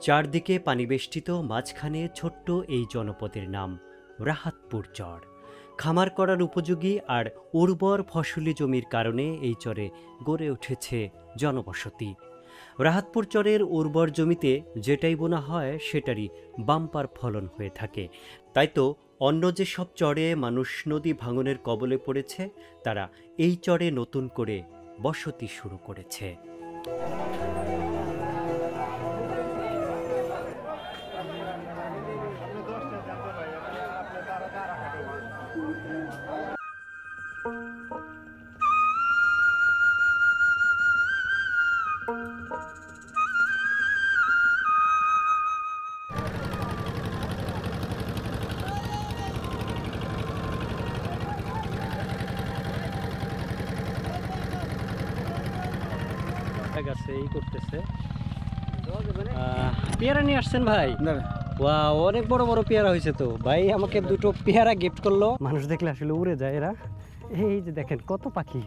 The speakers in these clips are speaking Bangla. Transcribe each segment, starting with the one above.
চারদিকে পানিবেষ্টিত মাঝখানে ছোট্ট এই জনপদের নাম রাহাতপুর চর। খামার করার উপযোগী আর উর্বর ফসলি জমির কারণে এই চরে গড়ে উঠেছে জনবসতি। রাহাতপুর চরের উর্বর জমিতে যেটাই বোনা হয় সেটারই বাম্পার ফলন হয়ে থাকে। তাই তো অন্য যেসব চরে মানুষ নদী ভাঙনের কবলে পড়েছে, তারা এই চরে নতুন করে বসতি শুরু করেছে। এই করতেছে পেয়ারা নিয়ে আসছেন ভাই? ওয়াও, অনেক বড় বড় পেয়ারা হয়েছে তো। ভাই আমাকে দুটো পেয়ারা গিফট করলো। মানুষ দেখলে আসলে উড়ে যায় এরা। এই যে দেখেন কত পাখি,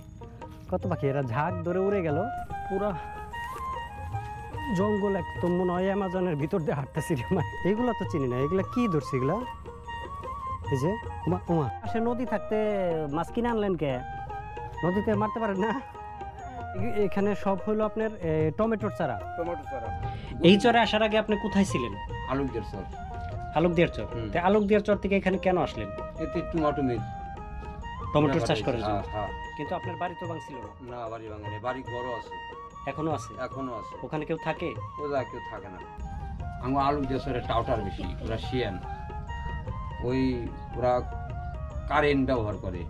কত পাখি, এরা ঝাঁক ধরে উড়ে গেল। পুরা জঙ্গল একদম মনে হয় অ্যামাজনের ভিতর দিয়ে হাঁটতেছি। এগুলা তো চিনি না, এগুলা কি ধরছে এগুলা? এই যে পাশে নদী থাকতে মাছ কিনে আনলেন কে? নদীতে মারতে পারেন না? এখানে সব হলো আপনার টমেটোর চারা। এই চরে আসার আগে আপনি কোথায় ছিলেন? আলোকদিয়ার চর। আলোকদিয়ার চর। তাই আলোকদিয়ার চর থেকে এখানে কেন আসলেন? এতে টমেটোর চাষ করার জন্য। কিন্তু আপনার বাড়ি তো ভাঙছিল না? না, বাড়ি ভাঙে না, বাড়ি ঘরও আছে। এখনো আছে? এখনো আছে। ওখানে কেউ থাকে? ওরা কেউ থাকে না। আমার আলোকদিয়ার চরে টাউটার বেশি, ওরা শিয়ান। ওরা কারেন্ট ব্যবহার করে।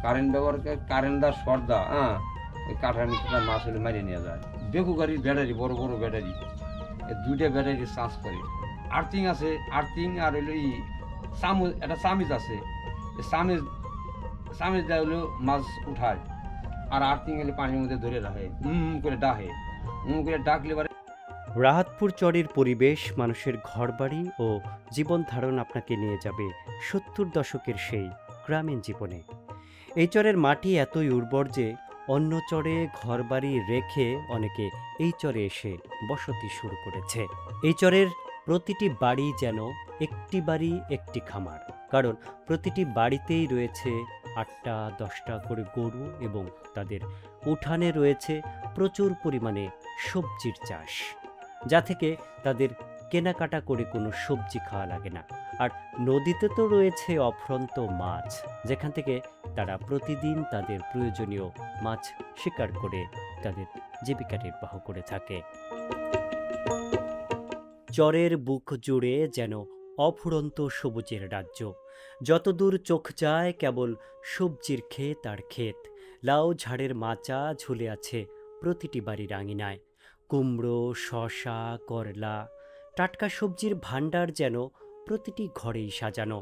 কারেন্ট ব্যবহার করে, কারেন্টদার সর্দা, ওই কাঠার মিত্রা মাছ হলে মারিয়ে নিয়ে যায়। বেকু গাড়ির ব্যাটারি, বড় বড় ব্যাটারি, দুইটা ব্যাটারি চার্জ করে। আর্থিং আছে, আর্থিং আর হইলো একটা চামিজ আছে। চামিজ দেওয়া হলো মাছ উঠায়, আর আর্থিং হলে পানির মধ্যে ধরে রাখে, করে ডাহে, করে ডাকলে। রাহাতপুর চরের পরিবেশ, মানুষের ঘরবাড়ি ও জীবন ধারণ আপনাকে নিয়ে যাবে 70 দশকের সেই গ্রামীণ জীবনে। এই চরের মাটি এতই উর্বর যে অন্য চরে ঘরবাড়ি রেখে অনেকে এই চরে এসে বসতি শুরু করেছে। এই চরের প্রতিটি বাড়ি যেন একটি বাড়ি একটি খামার, কারণ প্রতিটি বাড়িতেই রয়েছে 8টা 10টা করে গরু এবং তাদের উঠানে রয়েছে প্রচুর পরিমাণে সবজির চাষ, যা থেকে তাদের কেনাকাটা করে কোনো সবজি খাওয়া লাগে না। আর নদীতে তো রয়েছে অফ্রন্ত মাছ, যেখান থেকে তারা প্রতিদিন তাদের প্রয়োজনীয় মাছ শিকার করে তাদের জীবিকা নির্বাহ করে থাকে। চরের বুক জুড়ে যেন অফুরন্ত সবুজের রাজ্য। যতদূর চোখ যায় কেবল সবজির ক্ষেত আর ক্ষেত। লাউ ঝাড়ের মাচা ঝুলে আছে প্রতিটি বাড়ির আঙিনায়। কুমড়ো, শসা, করলা, টাটকা সবজির ভাণ্ডার যেন প্রতিটি ঘরেই সাজানো।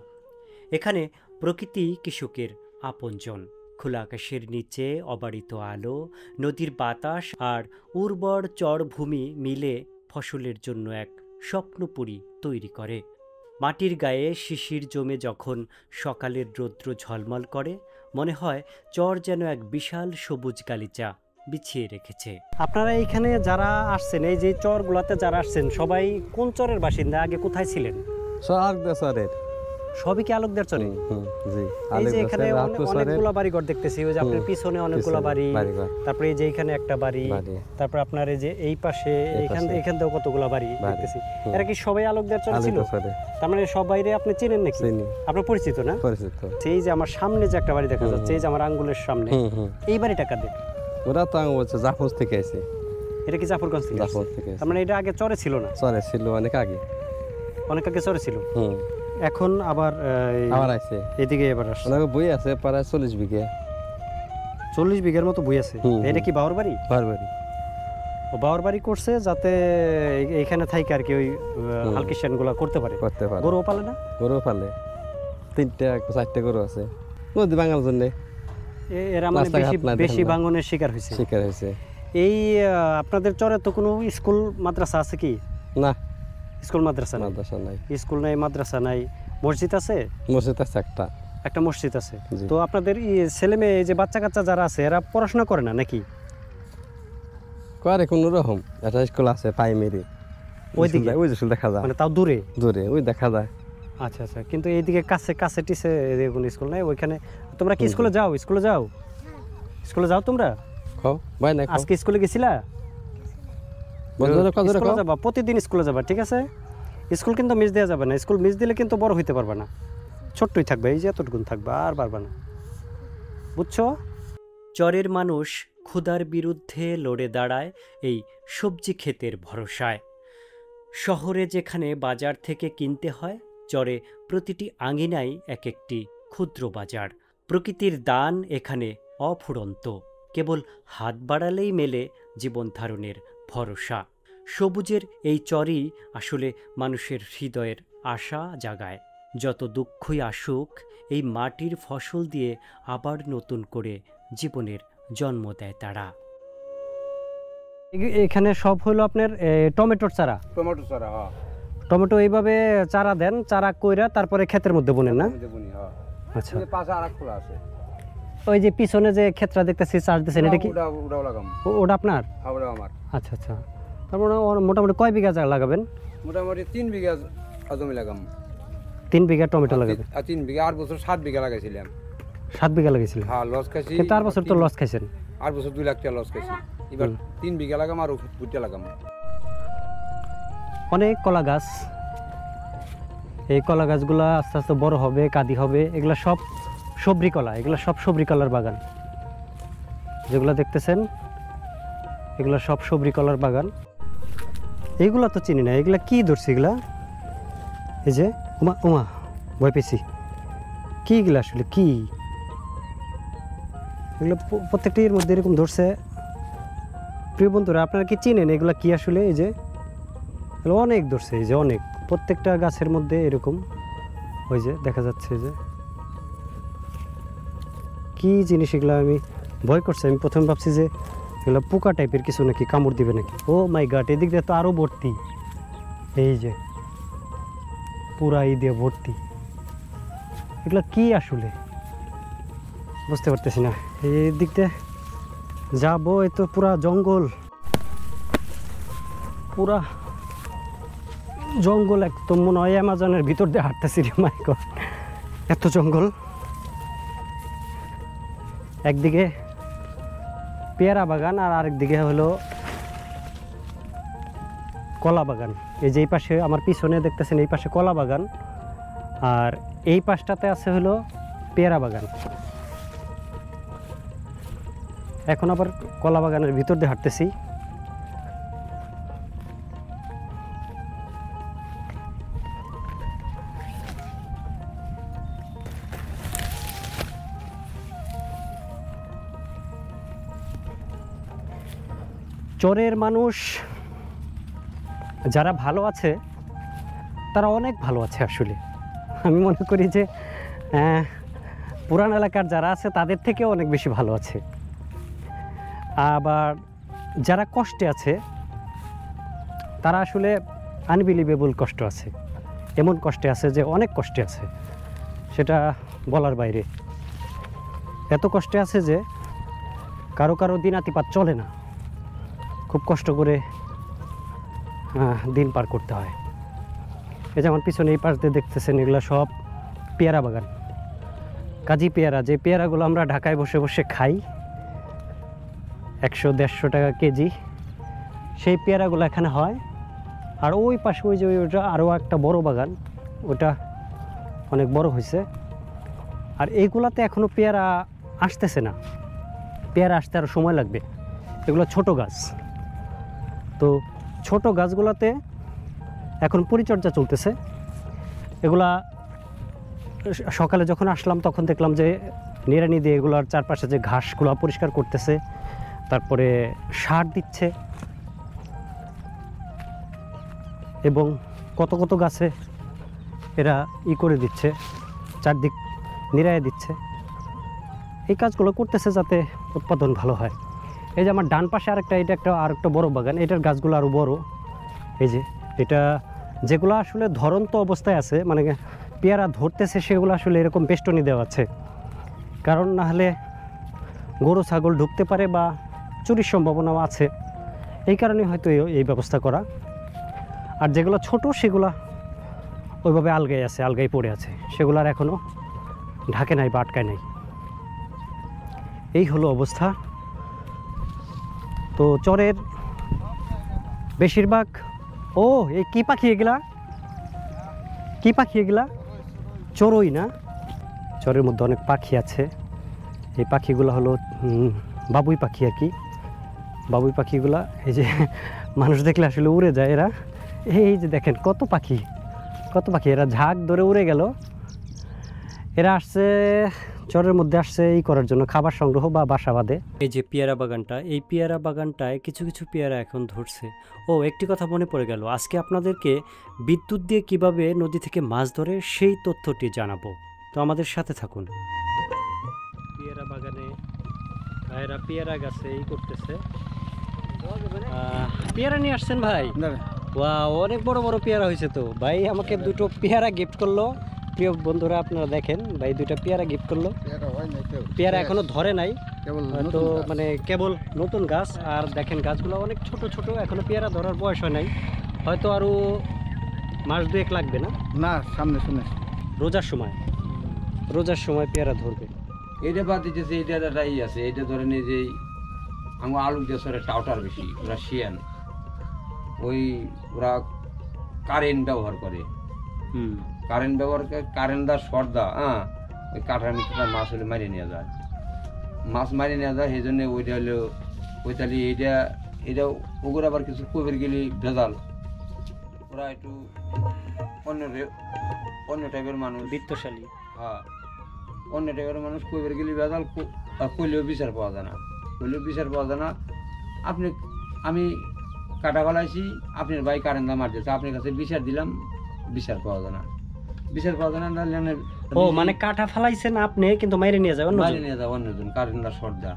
এখানে প্রকৃতি কৃষকের আপনজন। খোলা আকাশের নিচে অবারিত আলো, নদীর বাতাস আর উর্বর চরভূমি মিলে ফসলের জন্য এক স্বপ্নপুরী তৈরি করে। মাটির গায়ে শিশির জমে যখন সকালের রৌদ্র ঝলমল করে, মনে হয় চর যেন এক বিশাল সবুজ গালিচা বিছিয়ে রেখেছে। আপনারা এইখানে যারা আসছেন, এই যে চরগুলাতে যারা আসছেন, সবাই কোন চরের বাসিন্দা? আগে কোথায় ছিলেন? সবই কি আলোকদিয়ার চরে? এই যে এখানে অনেকগুলো বাড়িঘর দেখতেছি, ওই যে আপনার পিছনে অনেকগুলো বাড়ি, তারপরে এই যে এখানে একটা বাড়ি, তারপর আপনার এই যে এই পাশে এখান থেকে কতগুলো বাড়ি দেখতেছি। এরা কি সবাই আলোকদিয়ার চরে ছিল? তার মানে সবাই আপনি চেনেন নাকি? আপনার পরিচিত না? এই যে আমার সামনে যে একটা বাড়ি দেখা যাচ্ছে, এই যে আমার আঙ্গুলের সামনে, এই বাড়িটা কাদের? ওরা তো জাফর থেকে আছে। এটা কি জাফরগঞ্জ থেকে? তার মানে এটা আগে চরে ছিল না? চরে ছিল অনেক আগে, অনেক আগে চরে ছিল। এখন আবার আছে এদিকে এবার আসছে। বই আছে প্রায় 40 বিঘা। 40 বিঘার মতো বই আছে। এটা কি বাউর বাড়ি? বাউর বাড়ি। ও বাউর বাড়ি করছে যাতে এখানে থাইকে আর কি ওই হালকিশান গুলা করতে পারে। গরু পালে না? গরু পালে, 3টা 4টা গরু আছে। নদী ভাঙার জন্য এরা মানে বেশি ভাঙনের শিকার হয়েছে। এই আপনাদের চরে তো কোনো স্কুল মাদ্রাসা আছে কি? না, স্কুল মাদ্রাসা নাই। স্কুল নাই, মাদ্রাসা নাই। মসজিদ আছে? মসজিদ আছে একটা মসজিদ আছে। তো আপনাদের ছেলে মেয়ে যে বাচ্চা কাচ্চা যারা আছে এরা পড়াশোনা করে না নাকি? করে কোনো রকম। একটা স্কুল আছে প্রাইমারি, ওইদিকে ওই যে শুধু দেখা যায় মানে তাও দূরে। দূরে ওই দেখা যায়। আচ্ছা আচ্ছা, কিন্তু এইদিকে কাছে কাছে টিসে কোনো স্কুল নাই ওইখানে? তোমরা কি স্কুলে যাও? স্কুলে যাও? স্কুলে যাও তোমরা? খাও ভাই না খাও আজকে স্কুলে গেছিলা? বন্ধুরা কত স্কুলে রাখো যাবা, প্রতিদিন স্কুলে যাবা, ঠিক আছে? স্কুল কিন্তু মিস দেওয়া যাবে না। স্কুল মিস দিলে কিন্তু বড় হইতে পারবে না, ছোট্টই থাকবে, এই যে এতটুকুন থাকবে, আর পারবে না, বুঝছো? চরের মানুষ ক্ষুধার বিরুদ্ধে লড়ে দাঁড়ায় এই সবজি ক্ষেতের ভরসায়। শহরে যেখানে বাজার থেকে কিনতে হয়, চরে প্রতিটি আঙিনায় এক একটি ক্ষুদ্র বাজার। প্রকৃতির দান এখানে অফুরন্ত, কেবল হাত বাড়ালেই মেলে জীবন ধারণের ভরসা। সবুজের এই চরই আসলে মানুষের হৃদয়ের আশা জাগায়। যত দুঃখই আসুক, এই মাটির ফসল দিয়ে আবার নতুন করে জীবনের জন্ম দেয় তারা। এখানে সব হলো আপনার টমেটোর চারা। টমেটো চারা, হ্যাঁ টমেটো এইভাবে চারা দেন, চারা কইরা তারপরে ক্ষেতের মধ্যে বুনেন না? বুনি, হ্যাঁ। আচ্ছা, পাশে আর এক খোলা আছে, ওই যে পিছনে যে ক্ষেতটা দেখতেছি চাষ দিচ্ছেন, এটা কি ওটাও লাগাম? ওটা আপনার? হ্যাঁ ওটাও আমার। আচ্ছা আচ্ছা, তারপরে মোটামুটি কয় বিঘা জায়গা লাগাবেন? মোটামুটি 3 বিঘা জমি লাগাম। 3 বিঘা টমেটো লাগাবেন? আর 3 বিঘা, আর বছর 7 বিঘা লাগাইছিলাম। 7 বিঘা লাগিয়েছিলেন? হ্যাঁ, লস খাইছি। কিন্তু আর বছর তো লস খাইছেন। আর বছর 2 লাখ টাকা লস খাইছি। এবার 3 বিঘা লাগাম আর ওষুধ বুটটা লাগাম। অনেক কলা গাছ, এই কলা গাছগুলো আস্তে আস্তে বড় হবে, কাঁদি হবে, এগুলো সব সবরি কলা, এগুলো সব সবরি কলার বাগান। যেগুলো দেখতেছেন এগুলো সব সবরি কলার বাগান। এইগুলা তো চিনি না, এগুলা কি ধরছি? এগুলা এই যে উমা উমা ভয় পেয়েছি, কি এগুলা আসলে কি? এগুলো প্রত্যেকটির মধ্যে এরকম ধরছে। প্রিয় বন্ধুরা, আপনারা কি চিনেন এগুলা কি আসলে? এই যে অনেক ধরছে, এই যে অনেক, প্রত্যেকটা গাছের মধ্যে এরকম, ওই যে দেখা যাচ্ছে যে কি জিনিস এগুলো। আমি ভয় করছি, আমি প্রথমে ভাবছি যে এগুলো পোকা টাইপের কিছু নাকি, কামড় দিবে নাকি। ও মাই গড, এদিক দিয়ে তো আরও ভর্তি, এই যে পুরা এই দিয়ে ভর্তি। এগুলো কি আসলে বুঝতে পারতেছি না। এই দিক দিয়ে যাবো, এই তো পুরা জঙ্গল, পুরা জঙ্গল, একদম মনে হয় অ্যামাজনের ভিতর দিয়ে হাঁটতেছি রে মাই গড, এত জঙ্গল। একদিকে পেয়ারা বাগান আর আরেকদিকে হলো কলা বাগান। এই যে এই পাশে আমার পিছনে দেখতেছেন, এই পাশে কলা বাগান, আর এই পাশটাতে আছে হলো পেয়ারা বাগান। এখন আবার কলা বাগানের ভিতর দিয়ে হাঁটতেছি। চরের মানুষ যারা ভালো আছে তারা অনেক ভালো আছে আসলে। আমি মনে করি যে পুরান এলাকার যারা আছে তাদের থেকে অনেক বেশি ভালো আছে। আবার যারা কষ্টে আছে তারা আসলে আনবিলিভেবল কষ্ট আছে, এমন কষ্টে আছে যে অনেক কষ্টে আছে, সেটা বলার বাইরে। এত কষ্টে আছে যে কারো কারো দিনাতিপাত চলে না, খুব কষ্ট করে দিন পার করতে হয়। এই যেমন পিছনে এই পাশ দিয়ে দেখতেছেন, এগুলো সব পেয়ারা বাগান, কাজী পেয়ারা। যে পেয়ারাগুলো আমরা ঢাকায় বসে বসে খাই, 100-150 টাকা কেজি, সেই পেয়ারাগুলো এখানে হয়। আর ওই পাশে ওই যে ওইটা আরও একটা বড় বাগান, ওটা অনেক বড় হয়েছে। আর এইগুলাতে এখনও পেয়ারা আসতেছে না, পেয়ারা আসতে আরও সময় লাগবে। এগুলো ছোট গাছ, তো ছোট গাছগুলোতে এখন পরিচর্যা চলতেছে। এগুলা সকালে যখন আসলাম তখন দেখলাম যে নিড়ানি দিয়ে এগুলার চারপাশে যে ঘাসগুলো পরিষ্কার করতেছে, তারপরে সার দিচ্ছে, এবং কত কত গাছে এরা করে দিচ্ছে, চারদিক নিড়াইয়ে দিচ্ছে। এই কাজগুলো করতেছে যাতে উৎপাদন ভালো হয়। এই যে আমার ডান পাশে আরেকটা, এটা আরেকটা বড় বাগান, এটার গাছগুলো আরও বড়। এই যে এটা যেগুলো আসলে ধরন্ত অবস্থায় আছে, মানে পেয়ারা ধরতেছে, সেগুলো আসলে এরকম বেষ্টনী দেওয়া আছে, কারণ না হলে গরু ছাগল ঢুকতে পারে বা চুরির সম্ভাবনাও আছে, এই কারণে হয়তো এই ব্যবস্থা করা। আর যেগুলো ছোট সেগুলা ওইভাবে আলগায় আছে, আলগায় পড়ে আছে, সেগুলো আর এখনও ঢাকে নাই বা আটকায় নাই। এই হলো অবস্থা। তো চরের বেশিরভাগ এই কী পাখি এগুলা, কী পাখি এগুলা? চড়ুই না? চরের মধ্যে অনেক পাখি আছে। এই পাখিগুলো হলো বাবুই পাখি আর কি। বাবুই পাখিগুলা এই যে মানুষ দেখলে আসলে উড়ে যায় এরা। এই যে দেখেন কত পাখি, কত পাখি, এরা ঝাঁক ধরে উড়ে গেল। এরা আসছে চরের মধ্যে, আসছে এই করার জন্য, খাবার সংগ্রহ বা বাসা বাঁধে। এই যে পেয়ারা বাগানটা, এই পেয়ারা বাগানটায় কিছু কিছু পেয়ারা এখন ধরছে। একটি কথা মনে পড়ে গেল, আজকে আপনাদেরকে বিদ্যুৎ দিয়ে কিভাবে নদী থেকে মাছ ধরে সেই তথ্যটি জানাবো, তো আমাদের সাথে থাকুন। পেয়ারা বাগানে ভাইরা পেয়ারা গাছে এই করতেছে। পেয়ারা নিয়ে আসছেন ভাই? অনেক বড় বড় পেয়ারা হয়েছে তো। ভাই আমাকে দুটো পেয়ারা গিফট করলো। প্রিয় বন্ধুরা আপনারা দেখেন, ভাই দুটো পেয়ারা গিফট করলো। পেয়ারা এখনো ধরে নাই, তো মানে কেবল নতুন গাছ। আর দেখেন গাছগুলো অনেক ছোট ছোট, এখনো পেয়ারা ধরার বয়স হয় নাই, হয়তো আরো মাস দুয়েক লাগবে। না সামনে শুনে রোজার সময় পেয়ারা ধরবে। এইটা বাদ দিতেছে, এইটা একটা আছে, এইটা ধরেন এই যে আমার আলু দেশের টাউটার বেশি, ওরা শিয়ান, ওরা কারেন্ট ব্যবহার করে। কারেন্ট ব্যবহার করে, কারেন্ট দা শর্ট দা, ওই কাঠার মধ্যে মাছ হলে মারিয়ে নেওয়া যায়, মাছ মারিয়ে নেওয়া যায়। সেই জন্য ওইটা হলো ওইতালি এটা ওগুলো আবার কিছু কবির গেলি ভেজাল, ওরা একটু অন্য টাইপের মানুষ, বিত্তশালী। হ্যাঁ, অন্য টাইপের মানুষ কবির গেলি ভেজাল, কইলেও বিচার পাওয়া যায় না, আমি কাটা ফেলাইছি, আপনার ভাই কারেন্ট দা মারতেছে, আপনার কাছে বিচার দিলাম, বিচার পাওয়া যায় না। মানে কাটা ফেলাইছেন আপনি, কিন্তু মাইরে নিয়ে যায় অন্যজন কারেন্টের শর্ট দা।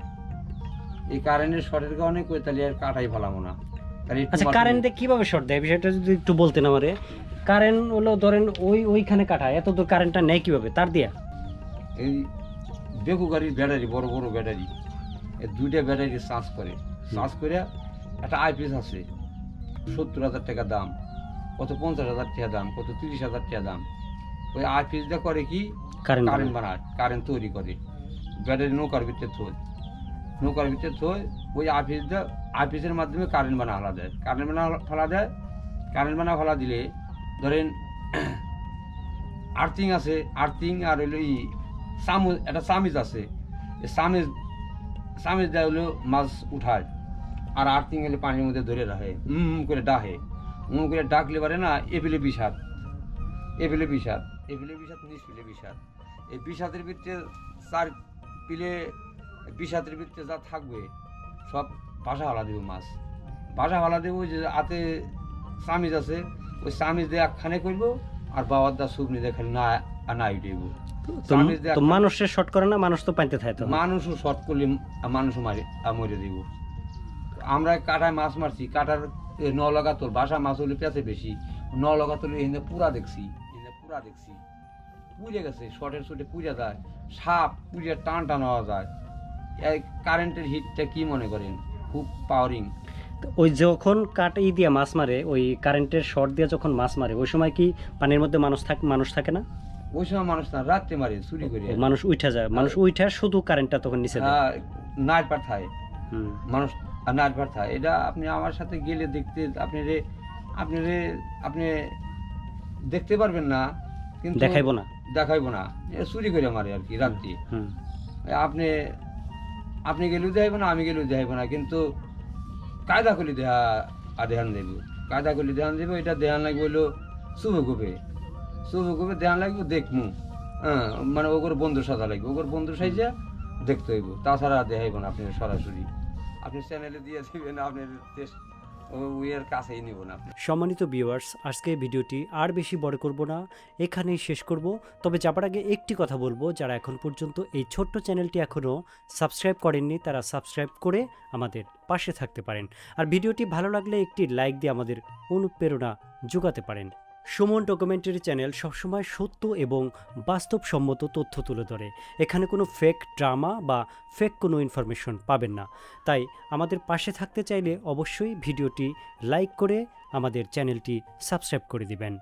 এই কারেন্টের শর্টের কারণে কই তাহলে আর কাটাই ফেলামো না। আচ্ছা, কারেন্টে কিভাবে শর্ট দেয় বিষয়টা যদি একটু বলতেন আমারে। কারেন্ট হলো ধরেন ওইখানে কাটায়, এত দূর কারেন্টটা নেয় কিভাবে? তার দিয়া এই বেকু গাড়ির ব্যাটারি, বড় বড় ব্যাটারি, এই দুইটা ব্যাটারি চার্জ করে একটা আইপিএস আছে, 70,000 টাকা দাম, কত 50,000 টাকা দাম, কত 30,000 টাকা দাম। ওই আইপিএস দা করে কি কারেন্ট বানায়, কারেন্ট তৈরি করে। ব্যাটারি নৌকার ভিতরে থোয়, ওই আইপিএসের মাধ্যমে কারেন্ট বানা ফেলা দেয়। কারেন্ট বানা ফেলা দিলে ধরেন আর্থিং আছে, আর্থিং আর হইলো একটা চামিজ আছে, চামিজ দেয় হলো মাছ উঠায়, আর আর্থিং হলে পানির মধ্যে ধরে রাখে, করে ডাকলে পারে না, এপিলে বিষাদ, নিষ্পিলে বিষাদ। এই বিষাদের ভিতরে চার পিলে, বিষাদের ভিতরে যা থাকবে সব বাসা হালা দেবো, মাছ বাসা হালা দেবো। যে হাতে চামিজ আছে, ওই চামিজ দিয়ে একখানে করবো, আর বাবার দা সুবনি দেখেন না উঠেব। মানুষের শর্ট করে না, মানুষ তো পাইতে থাকে, মানুষও শর্ট করলে মানুষও মরে দিব। আমরা কাটায় মাছ মারছি, কাটার 9 লাগাতর বাসা মাছ হলে পেঁচে বেশি, 9 লাগাতর এখানে পুরা দেখছি, পুড়ে গেছে, শর্টের চোটে পুড়ে যায়, সাপ পুড়ে টান নেওয়া যায়। এই কারেন্টের হিটটা কি মনে করেন, খুব পাওয়ারিং। ওই যখন কাটি দিয়ে মাছ মারে, ওই কারেন্টের শর্ট দিয়ে যখন মাছ মারে, ওই সময় কি পানির মধ্যে মানুষ থাকে না? ওই সময় মানুষ না, রাত্রে মারে চুরি করে, মানুষ উঠে যায়, মানুষ উঠে শুধু কারেন্টটা তখন নিচে নাইট পার থাকে, মানুষ নাইট পার থাকে। এটা আপনি আমার সাথে গেলে দেখতে, আপনি দেখতে পারবেন না, কিন্তু দেখাইবো না, চুরি করে মারে আর কি রাত্রি। আপনি গেলেও দেখাইবো না, আমি গেলেও দেখাইবো না, কিন্তু কায়দা করলে ধ্যান দেব, এটা ধ্যান লাগবে হইলো শুভে গুপে ধ্যান লাগবে, দেখমু, মানে ওগুলো বন্ধুর সাজা লাগবে, বন্ধুর সাইজা দেখতে হইব, তাছাড়া দেখাইব না। আপনি সরাসরি আপনি চ্যানেলে দিয়ে দিবেন, আপনার ওইয়ের কাছেই নিব না। সম্মানিত ভিউয়ার্স, আজকে ভিডিওটি আর বেশি বড় করব না, এখানেই শেষ করব। তবে যাবার আগে একটি কথা বলবো, যারা এখন পর্যন্ত এই ছোট্ট চ্যানেলটি এখনও সাবস্ক্রাইব করেননি, তারা সাবস্ক্রাইব করে আমাদের পাশে থাকতে পারেন। আর ভিডিওটি ভালো লাগলে একটি লাইক দিয়ে আমাদের অনুপ্রেরণা যোগাতে পারেন। সুমন ডকুমেন্টারি চ্যানেল সবসময় সত্য এবং বাস্তবসম্মত তথ্য তুলে ধরে। এখানে কোনো ফেক ড্রামা বা ফেক কোনো ইনফরমেশন পাবেন না। তাই আমাদের পাশে থাকতে চাইলে অবশ্যই ভিডিওটি লাইক করে আমাদের চ্যানেলটি সাবস্ক্রাইব করে দিবেন।